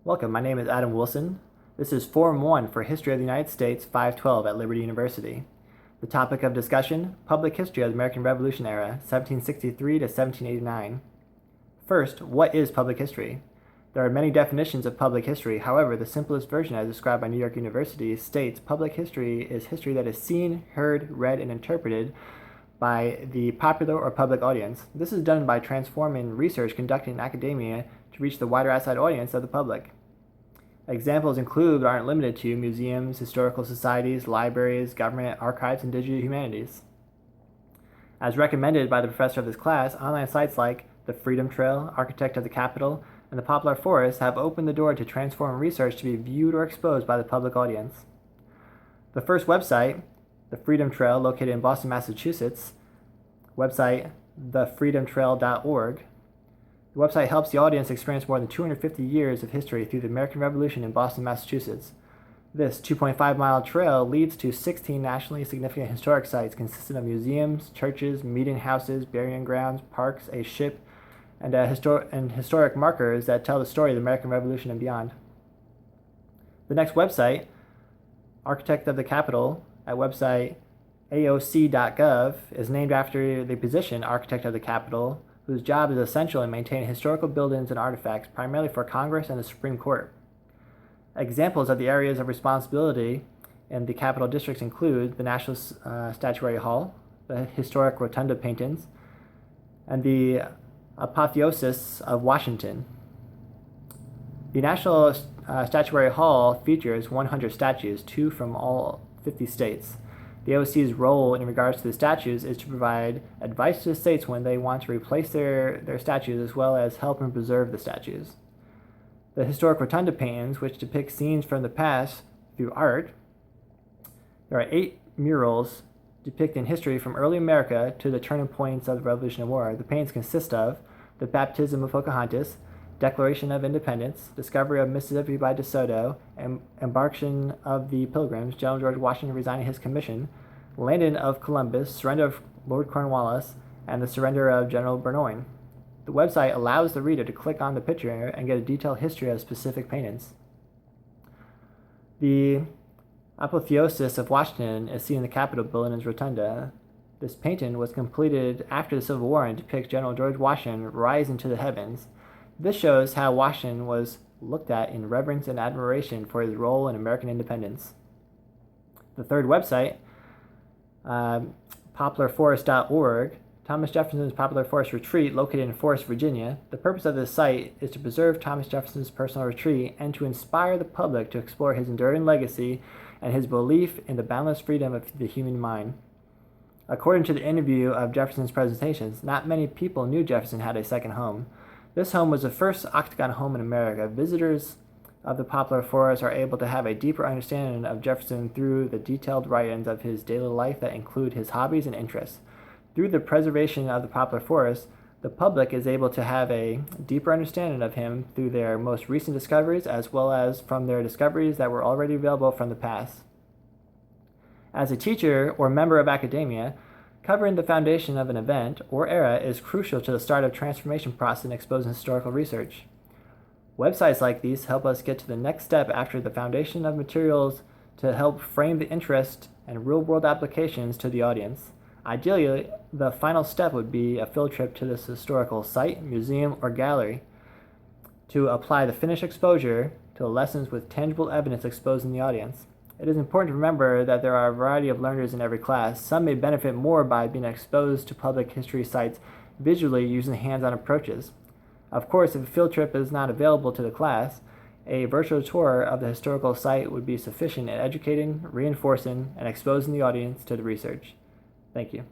Welcome, my name is Adam Wilson. This is Form 1 for History of the United States 512 at Liberty University. The topic of discussion, Public History of the American Revolution Era, 1763 to 1789. First, what is public history? There are many definitions of public history. However, the simplest version as described by New York University states public history is history that is seen, heard, read, and interpreted by the popular or public audience. This is done by transforming research conducted in academia to reach the wider outside audience of the public. Examples include, but aren't limited to, museums, historical societies, libraries, government, archives, and digital humanities. As recommended by the professor of this class, online sites like the Freedom Trail, Architect of the Capitol, and the Poplar Forest have opened the door to transform research to be viewed or exposed by the public audience. The first website, the Freedom Trail, located in Boston, Massachusetts, website thefreedomtrail.org. The website helps the audience experience more than 250 years of history through the American Revolution in Boston, Massachusetts. This 2.5-mile trail leads to 16 nationally significant historic sites consisting of museums, churches, meeting houses, burying grounds, parks, a ship, and historic markers that tell the story of the American Revolution and beyond. The next website, Architect of the Capitol, at website aoc.gov, is named after the position Architect of the Capitol, whose job is essential in maintaining historical buildings and artifacts, primarily for Congress and the Supreme Court. Examples of the areas of responsibility in the Capitol districts include the National Statuary Hall, the historic Rotunda paintings, and the Apotheosis of Washington. The National Statuary Hall features 100 statues, 2 from all 50 states. The AOC's role in regards to the statues is to provide advice to the states when they want to replace their statues, as well as help and preserve the statues. The historic Rotunda paintings, which depict scenes from the past through art. There are 8 murals depicting history from early America to the turning points of the Revolutionary War. The paintings consist of the baptism of Pocahontas, Declaration of Independence, discovery of Mississippi by DeSoto, embarkation of the Pilgrims, General George Washington resigning his commission, landing of Columbus, surrender of Lord Cornwallis, and the surrender of General Burgoyne. The website allows the reader to click on the picture and get a detailed history of specific paintings. The Apotheosis of Washington is seen in the Capitol building's rotunda. This painting was completed after the Civil War and depicts General George Washington rising to the heavens. This shows how Washington was looked at in reverence and admiration for his role in American independence. The third website, poplarforest.org, Thomas Jefferson's Poplar Forest Retreat, located in Forest, Virginia. The purpose of this site is to preserve Thomas Jefferson's personal retreat and to inspire the public to explore his enduring legacy and his belief in the boundless freedom of the human mind. According to the interview of Jefferson's presentations, not many people knew Jefferson had a second home. This home was the first octagon home in America. Visitors of the Poplar Forest are able to have a deeper understanding of Jefferson through the detailed writings of his daily life that include his hobbies and interests. Through the preservation of the Poplar Forest, the public is able to have a deeper understanding of him through their most recent discoveries as well as from their discoveries that were already available from the past. As a teacher or member of academia, covering the foundation of an event or era is crucial to the start of transformation process in exposing historical research. Websites like these help us get to the next step after the foundation of materials to help frame the interest and real-world applications to the audience. Ideally, the final step would be a field trip to this historical site, museum, or gallery to apply the finished exposure to the lessons with tangible evidence exposing the audience. It is important to remember that there are a variety of learners in every class. Some may benefit more by being exposed to public history sites visually using hands-on approaches. Of course, if a field trip is not available to the class, a virtual tour of the historical site would be sufficient in educating, reinforcing, and exposing the audience to the research. Thank you.